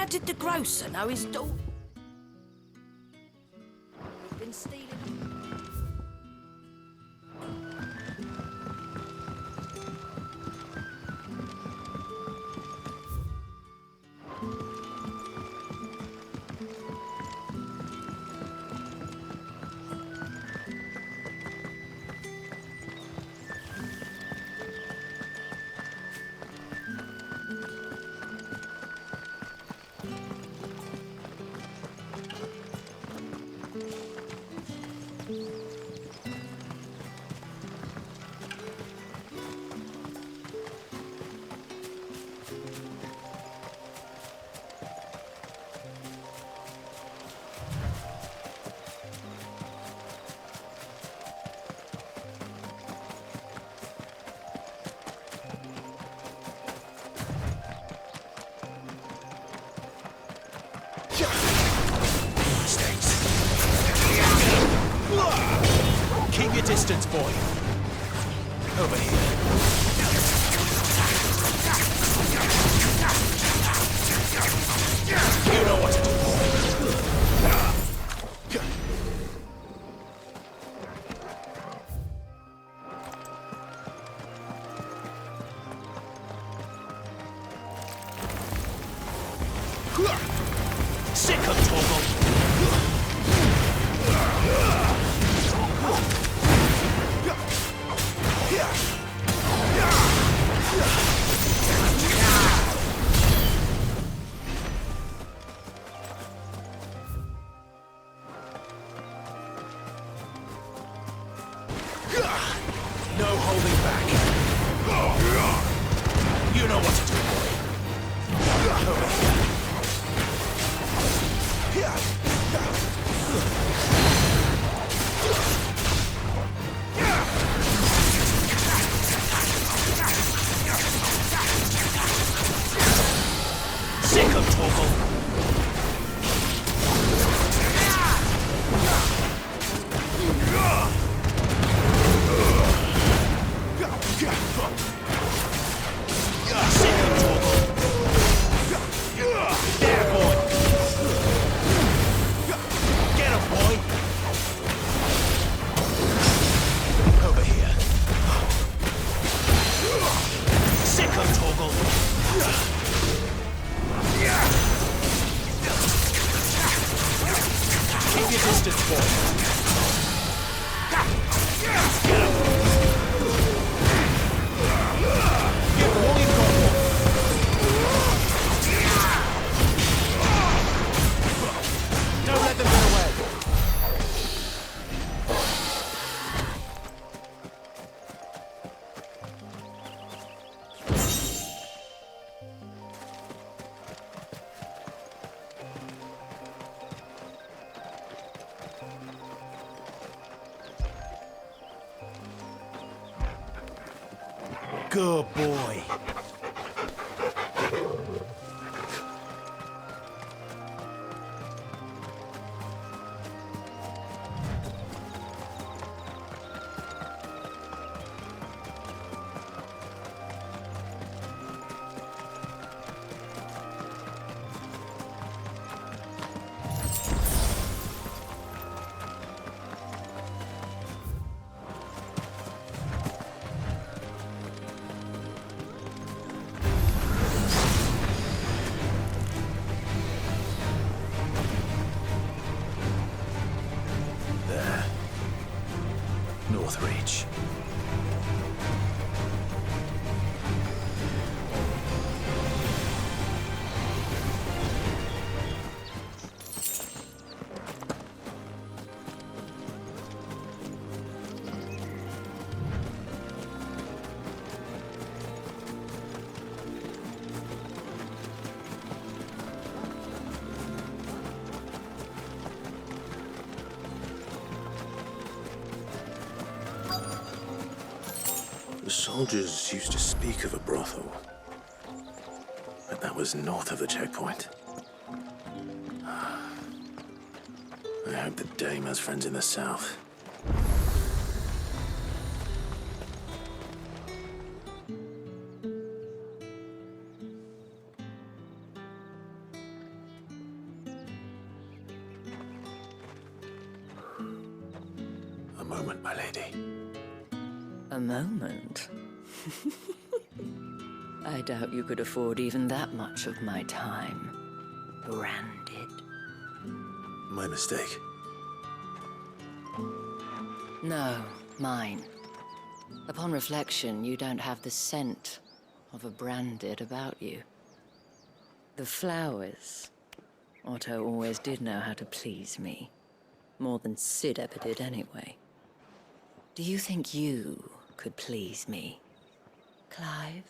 did the grocer know his daughter been stealing? Keep your distance, boy. Over here. You know what to do, boy. Sick of Torgal. No holding back. You know what to do, boy. Over Sick of Torgal. Keep your distance, boy. You've only got one. Don't let them get away. Good boy. North Reach. The soldiers used to speak of a brothel, but that was north of the checkpoint. I hope that Dame has friends in the south. moment, my lady. A moment? I doubt you could afford even that much of my time. Branded. My mistake. No, mine. Upon reflection, you don't have the scent of a branded about you. The flowers. Otto always did know how to please me. More than Sid ever did anyway. Do you think you could please me, Clive?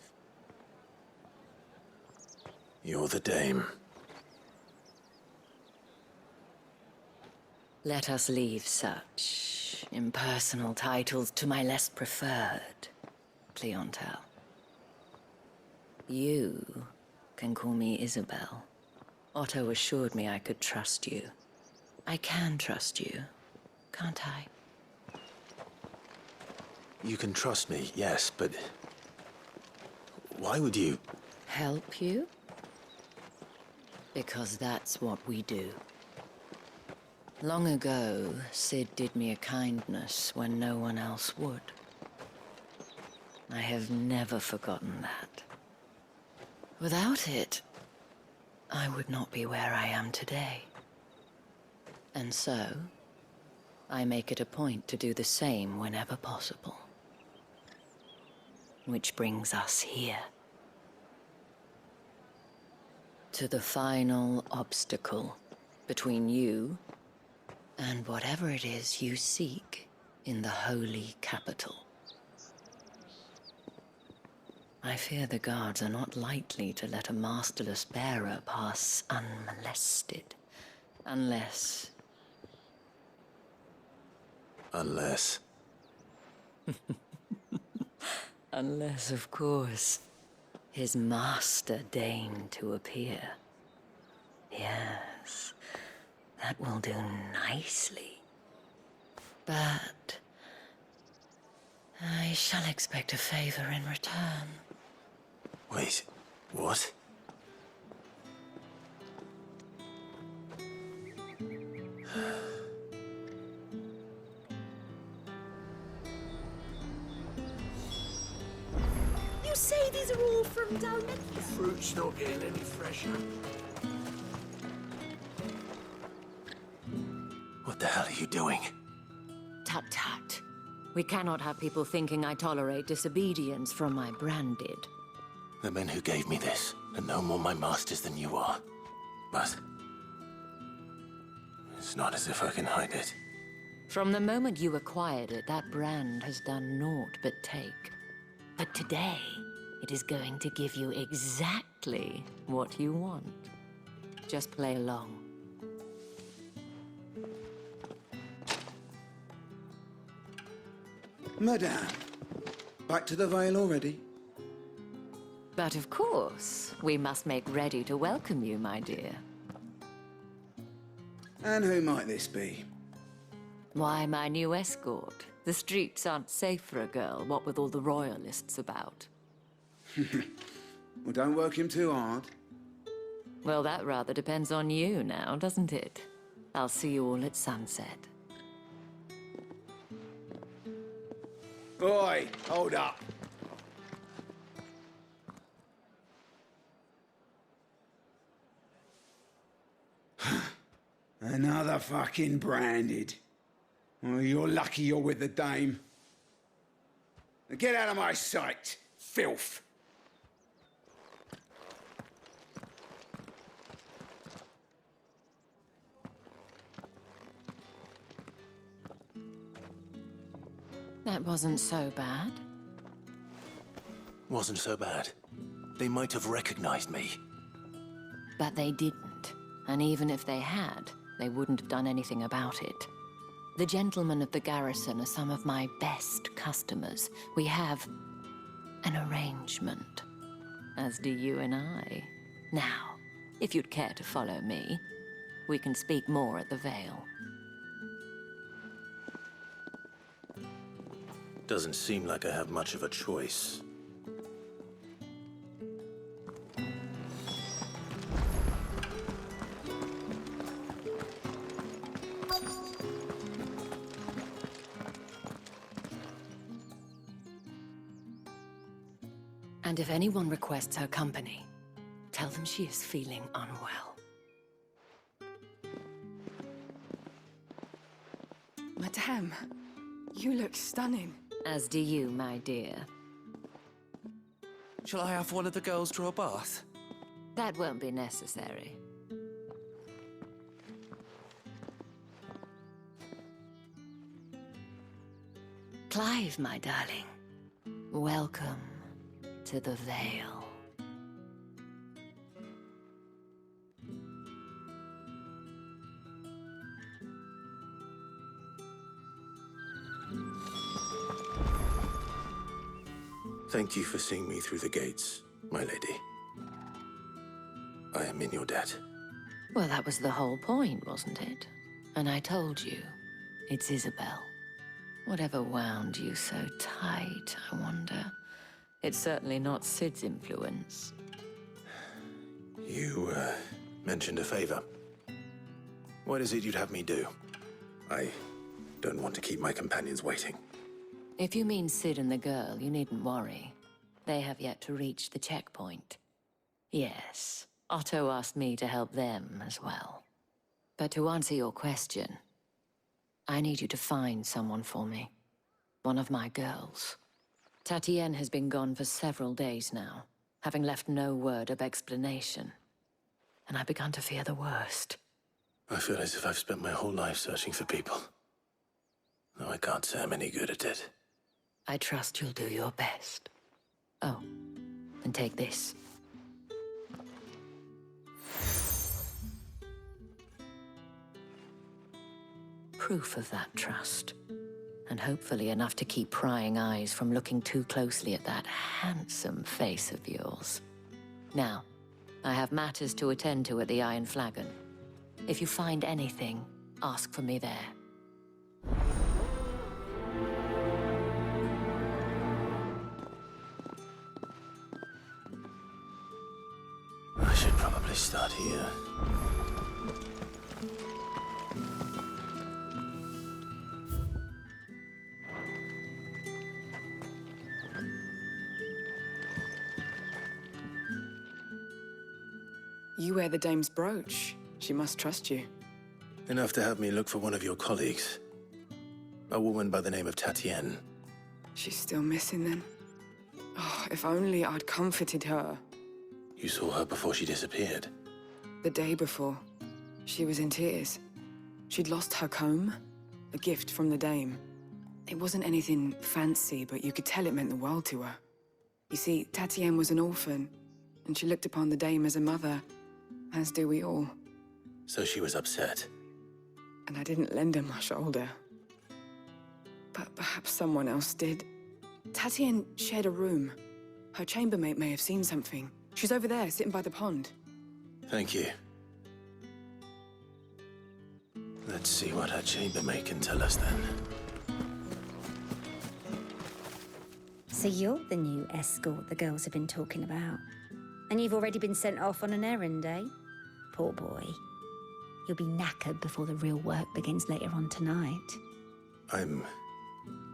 You're the dame. Let us leave such impersonal titles to my less preferred clientele. You can call me Isabelle. Otto assured me I could trust you. I can trust you, can't I? You can trust me, yes, but... why would you... Help you? Because that's what we do. Long ago, Sid did me a kindness when no one else would. I have never forgotten that. Without it, I would not be where I am today. And so, I make it a point to do the same whenever possible. Which brings us here. To the final obstacle between you and whatever it is you seek in the holy capital. I fear the guards are not likely to let a masterless bearer pass unmolested. Unless... Unless... Unless, of course, his master deigned to appear. Yes, that will do nicely. But... I shall expect a favor in return. Wait, what? You say these are all from down at The fruit's not getting any fresher. What the hell are you doing? Tut tut. We cannot have people thinking I tolerate disobedience from my branded. The men who gave me this are no more my masters than you are. But... it's not as if I can hide it. From the moment you acquired it, that brand has done naught but take. But today, it is going to give you exactly what you want. Just play along. Madame, back to the Vale already? But of course, we must make ready to welcome you, my dear. And who might this be? Why, my new escort. The streets aren't safe for a girl, what with all the royalists about. Well, don't work him too hard. Well, that rather depends on you now, doesn't it? I'll see you all at sunset. Oi, hold up. Another fucking branded. Oh, you're lucky you're with the dame. Now get out of my sight, filth. That wasn't so bad. Wasn't so bad. They might have recognized me. But they didn't. And even if they had, they wouldn't have done anything about it. The gentlemen of the garrison are some of my best customers. We have an arrangement, as do you and I. Now, if you'd care to follow me, we can speak more at the Vale. Doesn't seem like I have much of a choice. And if anyone requests her company, tell them she is feeling unwell. Madame, you look stunning. As do you, my dear. Shall I have one of the girls draw a bath? That won't be necessary. Clive, my darling. Welcome to the Vale. Thank you for seeing me through the gates, my lady. I am in your debt. Well, that was the whole point, wasn't it? And I told you, it's Isabelle. Whatever wound you so tight, I wonder. It's certainly not Sid's influence. You, mentioned a favor. What is it you'd have me do? I don't want to keep my companions waiting. If you mean Sid and the girl, you needn't worry. They have yet to reach the checkpoint. Yes, Otto asked me to help them as well. But to answer your question, I need you to find someone for me. One of my girls. Tatienne has been gone for several days now, having left no word of explanation. And I've begun to fear the worst. I feel as if I've spent my whole life searching for people. Though I can't say I'm any good at it. I trust you'll do your best. Oh, and take this. Proof of that trust. And hopefully enough to keep prying eyes from looking too closely at that handsome face of yours. Now, I have matters to attend to at the Iron Flagon. If you find anything, ask for me there. I should probably start here. You wear the dame's brooch. She must trust you. Enough to have me look for one of your colleagues. A woman by the name of Tatienne. She's still missing then. Oh, if only I'd comforted her. You saw her before she disappeared. The day before, she was in tears. She'd lost her comb, a gift from the dame. It wasn't anything fancy, but you could tell it meant the world to her. You see, Tatienne was an orphan, and she looked upon the dame as a mother, as do we all. So she was upset. And I didn't lend her my shoulder. But perhaps someone else did. Tatienne shared a room. Her chambermaid may have seen something. She's over there, sitting by the pond. Thank you. Let's see what her chambermaid can tell us then. So you're the new escort the girls have been talking about. And you've already been sent off on an errand, eh? Poor boy. You'll be knackered before the real work begins later on tonight. I'm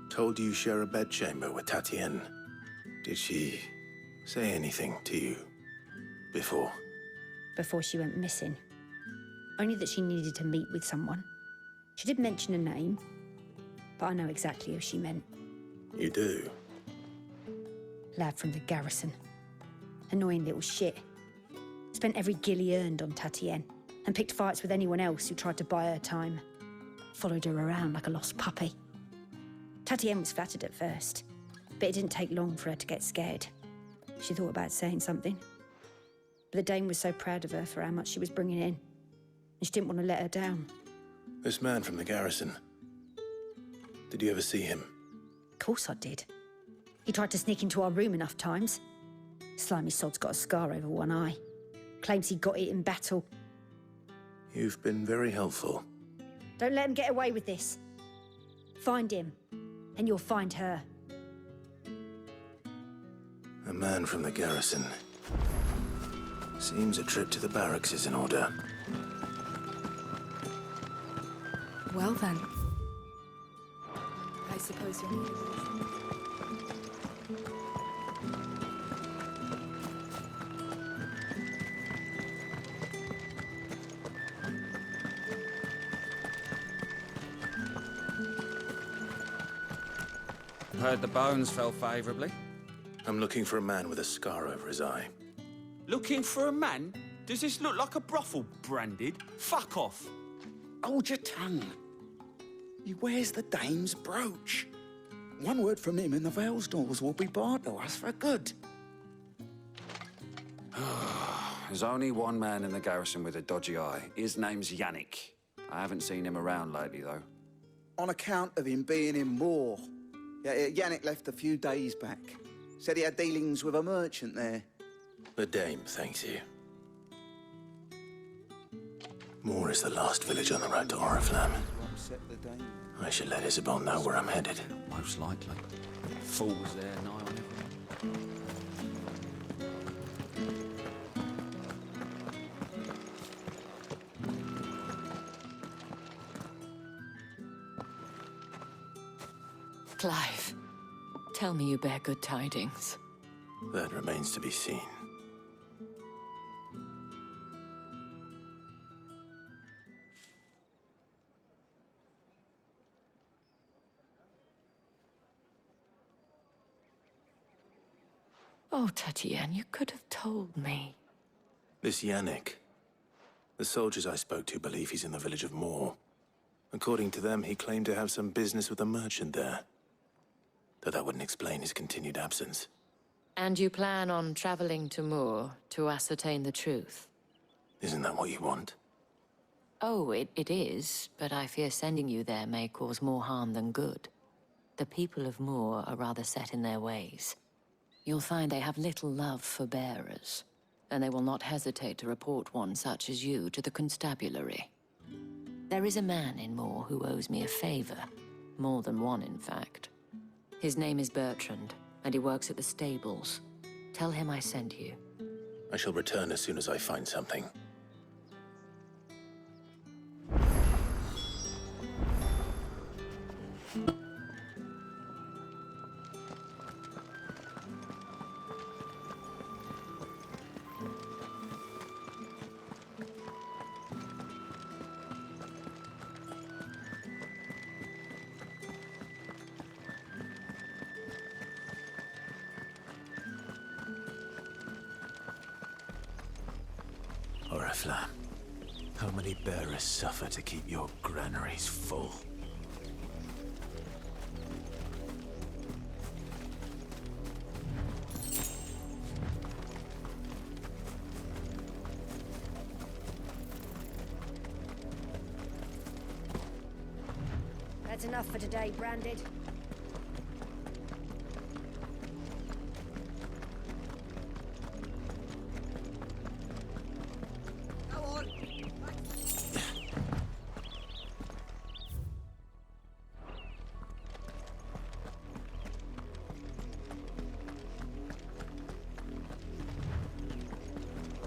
told you share a bedchamber with Tatienne. Did she say anything to you before? Before she went missing. Only that she needed to meet with someone. She did mention a name, but I know exactly who she meant. You do? Lad from the garrison. Annoying little shit. Spent every guil he earned on Tatienne, and picked fights with anyone else who tried to buy her time. Followed her around like a lost puppy. Tatienne was flattered at first, but it didn't take long for her to get scared. She thought about saying something. But the dame was so proud of her for how much she was bringing in, and she didn't want to let her down. This man from the garrison. Did you ever see him? Of course I did. He tried to sneak into our room enough times. Slimy sod's got a scar over one eye. Claims he got it in battle. You've been very helpful. Don't let him get away with this. Find him, and you'll find her. A man from the garrison. Seems a trip to the barracks is in order. Well then. I suppose you'll need a reason. Heard the bones fell favourably. I'm looking for a man with a scar over his eye. Looking for a man? Does this look like a brothel, Branded? Fuck off. Hold your tongue. He wears the dame's brooch. One word from him and the Vale's doors will be barred to us for good. There's only one man in the garrison with a dodgy eye. His name's Yannick. I haven't seen him around lately, though. On account of him being in Moor. Yeah, Yannick left a few days back. Said he had dealings with a merchant there. The Dame thanks you. Moor is the last village on the road to Oriflamme. I should let Isabelle know where I'm headed. Most likely. Fools there, nigh on everyone. Clive, tell me you bear good tidings. That remains to be seen. Oh, Tatienne, you could have told me. This Yannick. The soldiers I spoke to believe he's in the village of Moor. According to them, he claimed to have some business with a merchant there. Though that wouldn't explain his continued absence. And you plan on traveling to Moor to ascertain the truth? Isn't that what you want? Oh, it is, but I fear sending you there may cause more harm than good. The people of Moor are rather set in their ways. You'll find they have little love for bearers, and they will not hesitate to report one such as you to the constabulary. There is a man in Moor who owes me a favor. More than one, in fact. His name is Bertrand, and he works at the stables. Tell him I sent you. I shall return as soon as I find something. Oriflamme, how many bearers suffer to keep your granaries full? That's enough for today, Branded.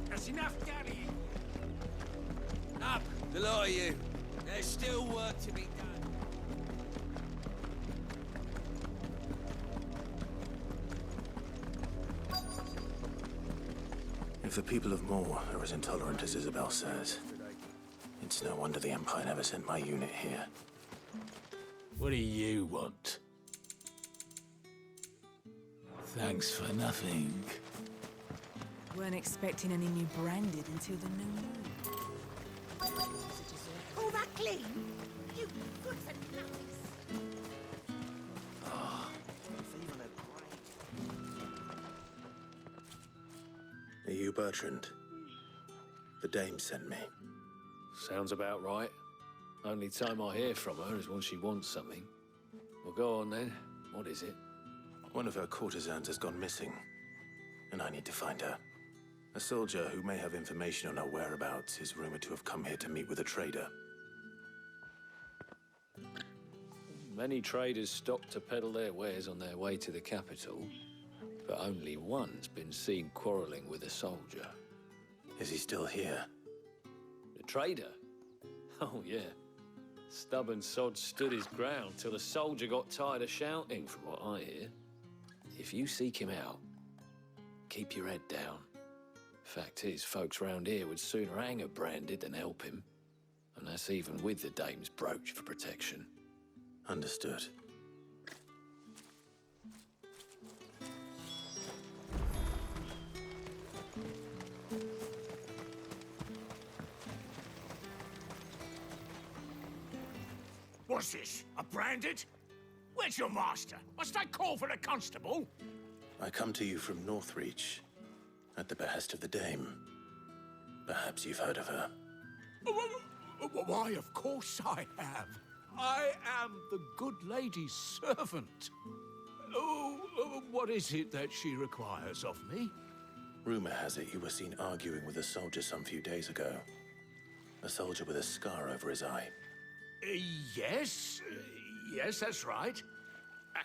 That's enough, Gabby. Up, the lot of you. There's still work to be done. If the people of Moor are as intolerant as Isabelle says, it's no wonder the Empire never sent my unit here. What do you want? Thanks for nothing. Weren't expecting any new Branded until the new moon. All that clean? You good for nothing. Are you Bertrand? The Dame sent me. Sounds about right. Only time I hear from her is when she wants something. Well, go on then. What is it? One of her courtesans has gone missing, and I need to find her. A soldier who may have information on her whereabouts is rumored to have come here to meet with a trader. Many traders stop to peddle their wares on their way to the capital, but only one's been seen quarreling with a soldier. Is he still here? The trader? Oh, yeah. Stubborn sod stood his ground till the soldier got tired of shouting, from what I hear. If you seek him out, keep your head down. Fact is, folks round here would sooner hang a Branded than help him. And that's even with the Dame's brooch for protection. Understood. What's this? A branded? Where's your master? Must I call for a constable? I come to you from Northreach, at the behest of the Dame. Perhaps you've heard of her. Why, of course I have. I am the good lady's servant. Oh, what is it that she requires of me? Rumor has it you were seen arguing with a soldier some few days ago. A soldier with a scar over his eye. Yes, that's right.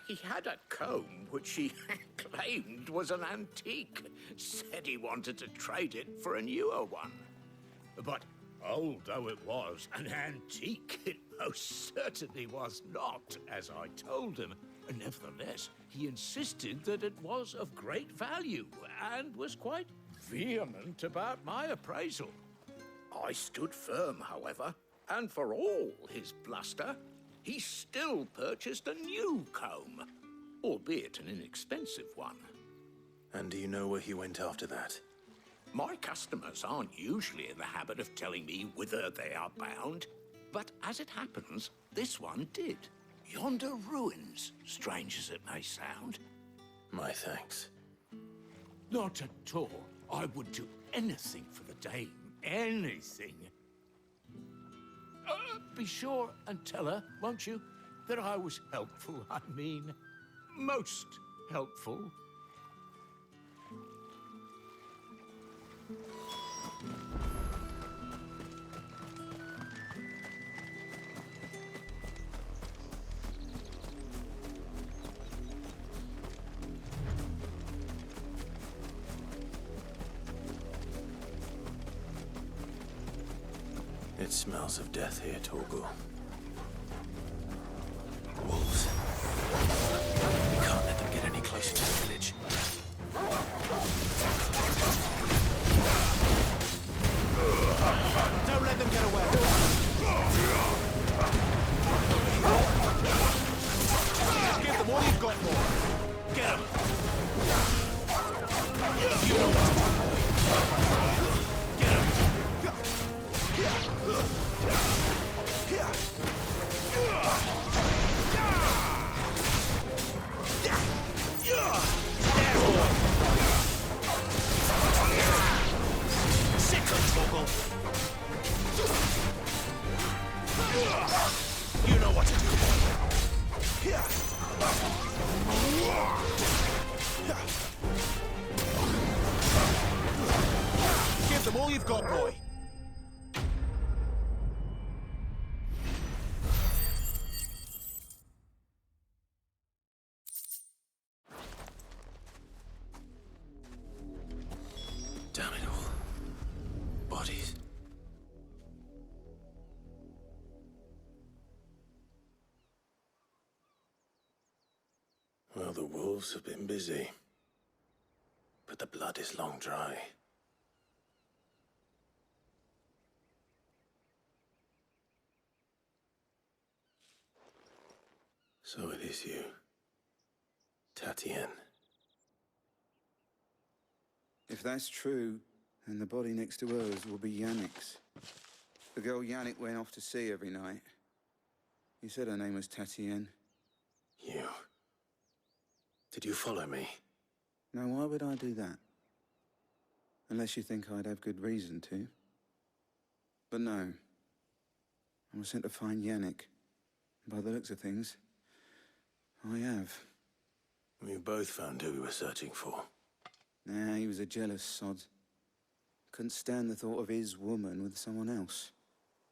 He had a comb which he claimed was an antique. Said he wanted to trade it for a newer one. But old though it was, an antique it most certainly was not, as I told him. Nevertheless, he insisted that it was of great value and was quite vehement about my appraisal. I stood firm, however, and for all his bluster, he still purchased a new comb, albeit an inexpensive one. And do you know where he went after that? My customers aren't usually in the habit of telling me whither they are bound, but as it happens, this one did. Yonder ruins, strange as it may sound. My thanks. Not at all. I would do anything for the Dame. Anything. Be sure and tell her, won't you, that I was helpful. I mean, most helpful. It smells of death here, Torgal. Wolves. We can't let them get any closer to the village. Don't let them get away. Just give them all you've got more. Get them. You know what to do. You know what to do. Give them all you've got, boy. Damn it all. Bodies. Well, the wolves have been busy. But the blood is long dry. So it is you, Tatienne. If that's true, then the body next to hers will be Yannick's. The girl Yannick went off to sea every night. You said her name was Tatienne. You. Did you follow me? Now, why would I do that? Unless you think I'd have good reason to. But no. I was sent to find Yannick. By the looks of things, I have. We both found who we were searching for. Nah, he was a jealous sod. Couldn't stand the thought of his woman with someone else.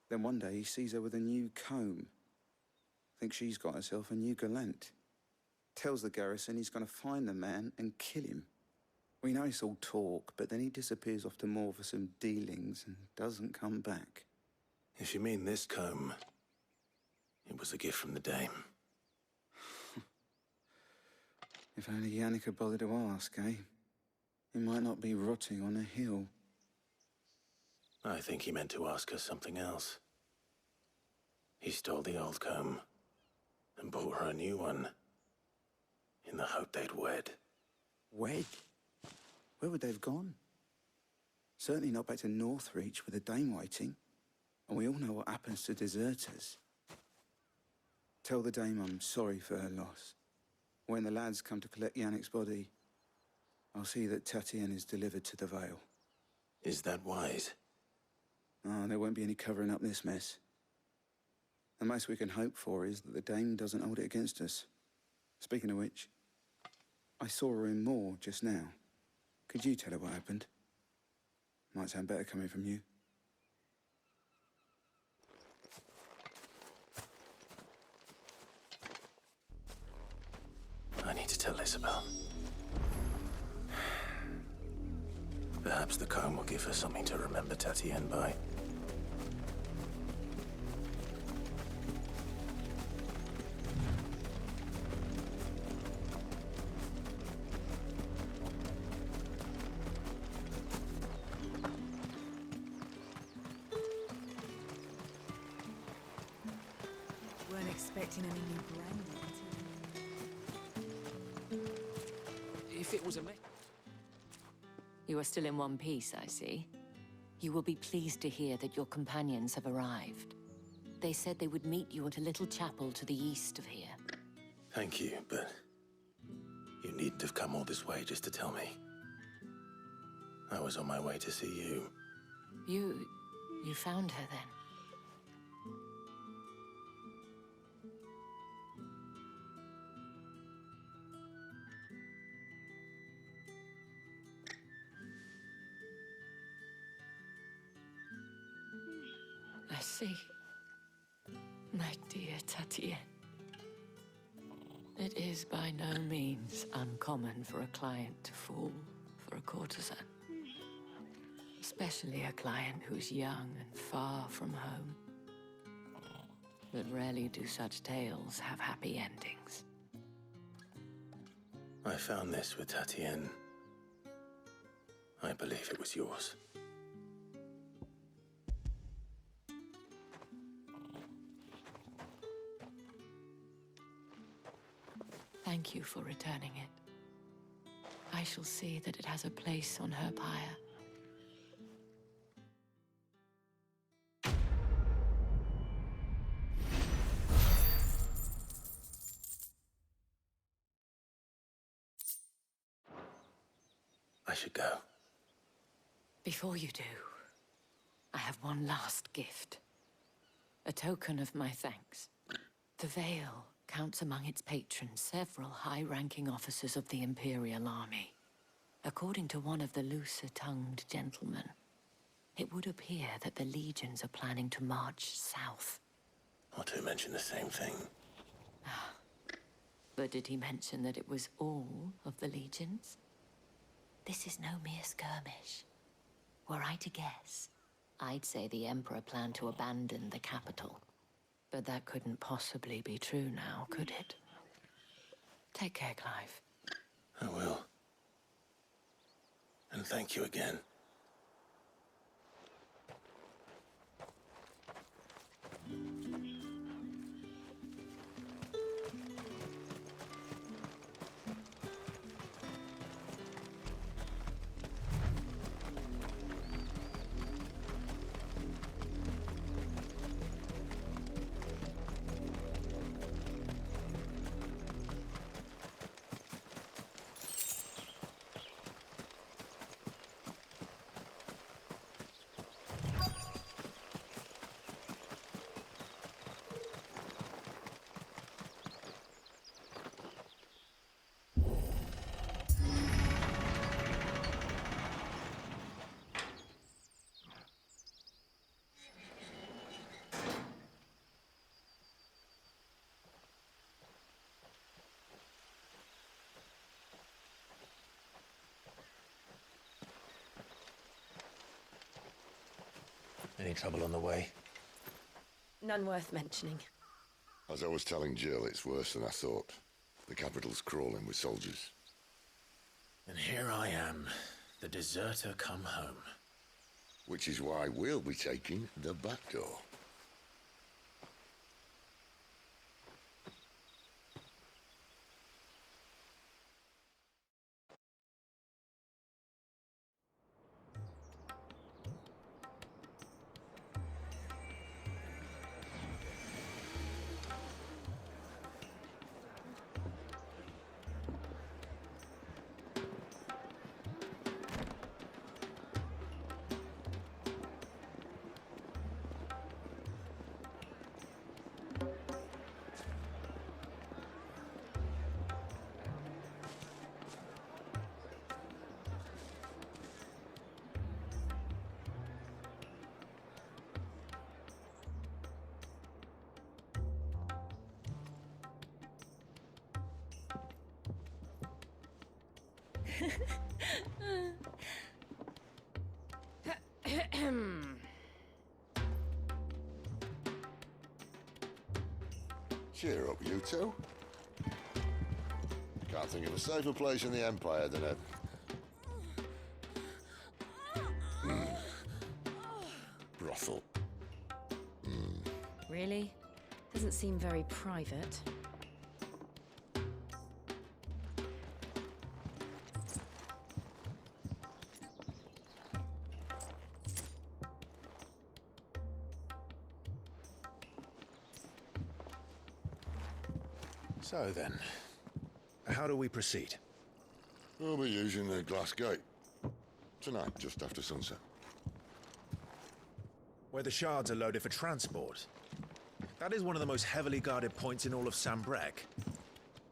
Then one day he sees her with a new comb. Thinks she's got herself a new gallant. Tells the garrison he's going to find the man and kill him. We know it's all talk, but then he disappears off to Moor for some dealings and doesn't come back. If you mean this comb, it was a gift from the Dame. If only Yannick had bothered to ask, eh? He might not be rotting on a hill. I think he meant to ask her something else. He stole the old comb and bought her a new one in the hope they'd wed. Wed? Where would they have gone? Certainly not back to Northreach with a Dame waiting. And we all know what happens to deserters. Tell the dame I'm sorry for her loss. When the lads come to collect Yannick's body, I'll see that Tatienne is delivered to the Vale. Is that wise? Oh, there won't be any covering up this mess. The most we can hope for is that the dame doesn't hold it against us. Speaking of which, I saw her in Moor just now. Could you tell her what happened? Might sound better coming from you. I need to tell Isabelle. Perhaps the comb will give her something to remember Tatienne by. Weren't expecting any new brandy until... If it was a You are still in one piece, I see. You will be pleased to hear that your companions have arrived. They said they would meet you at a little chapel to the east of here. Thank you, but you needn't have come all this way just to tell me. I was on my way to see you. You found her then? I see. My dear Tatienne. It is by no means uncommon for a client to fall for a courtesan. Especially a client who's young and far from home. But rarely do such tales have happy endings. I found this with Tatienne. I believe it was yours. Thank you for returning it. I shall see that it has a place on her pyre. I should go. Before you do, I have one last gift. A token of my thanks. The Vale counts among its patrons several high-ranking officers of the Imperial Army. According to one of the looser-tongued gentlemen, it would appear that the legions are planning to march south. Or to mention the same thing. But did he mention that it was all of the legions? This is no mere skirmish. Were I to guess, I'd say the Emperor planned to abandon the capital. But that couldn't possibly be true now, could it? Take care, Clive. I will. And thank you again. Any trouble on the way? None worth mentioning. As I was telling Jill, it's worse than I thought. The capital's crawling with soldiers. And here I am, the deserter come home. Which is why we'll be taking the back door. Cheer up, you two. Can't think of a safer place in the Empire than it. Brothel. Really? Doesn't seem very private. So then, how do we proceed? We'll be using the glass gate. Tonight, just after sunset. Where the shards are loaded for transport. That is one of the most heavily guarded points in all of Sambrec.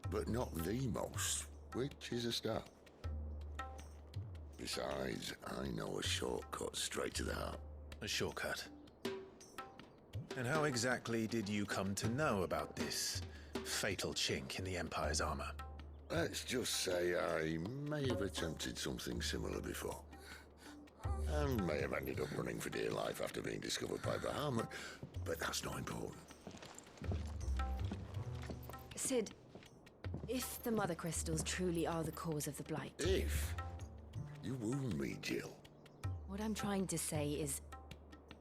But not the most, which is a start. Besides, I know a shortcut straight to the heart. A shortcut. And how exactly did you come to know about this fatal chink in the Empire's armor? Let's just say I may have attempted something similar before. And may have ended up running for dear life after being discovered by Bahamut, but that's not important. Sid, if the Mother Crystals truly are the cause of the Blight... If? You wound me, Jill. What I'm trying to say is,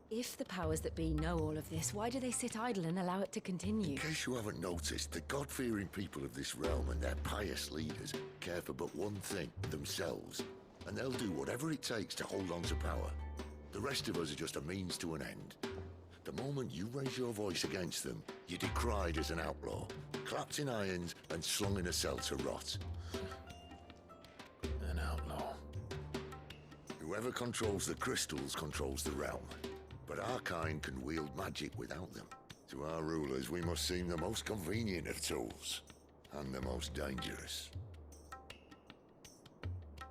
if the powers that be know all of this, why do they sit idle and allow it to continue? In case you haven't noticed, the God-fearing people of this realm and their pious leaders care for but one thing, themselves. And they'll do whatever it takes to hold on to power. The rest of us are just a means to an end. The moment you raise your voice against them, you're decried as an outlaw, clapped in irons and slung in a cell to rot. An outlaw. Whoever controls the crystals controls the realm. But our kind can wield magic without them. To our rulers, we must seem the most convenient of tools. And the most dangerous.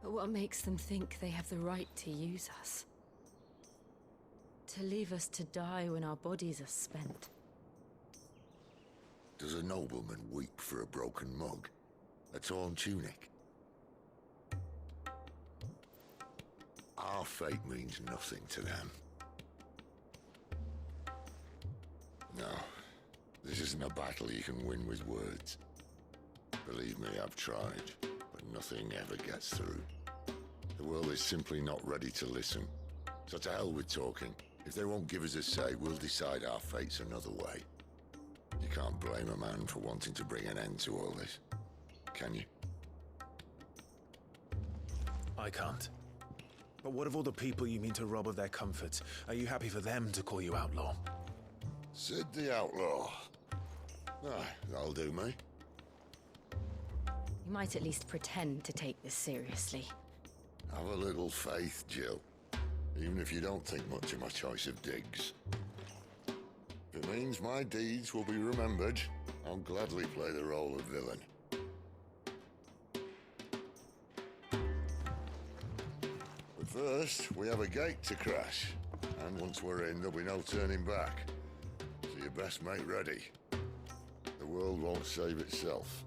But what makes them think they have the right to use us? To leave us to die when our bodies are spent? Does a nobleman weep for a broken mug? A torn tunic? Our fate means nothing to them. No, this isn't a battle you can win with words. Believe me, I've tried, but nothing ever gets through. The world is simply not ready to listen. So to hell with talking. If they won't give us a say, we'll decide our fates another way. You can't blame a man for wanting to bring an end to all this, can you? I can't. But what of all the people you mean to rob of their comforts? Are you happy for them to call you outlaw? Sid the Outlaw. Ah, that'll do me. You might at least pretend to take this seriously. Have a little faith, Jill. Even if you don't think much of my choice of digs. If it means my deeds will be remembered, I'll gladly play the role of villain. But first, we have a gate to crash. And once we're in, there'll be no turning back. So you best make ready. The world won't save itself.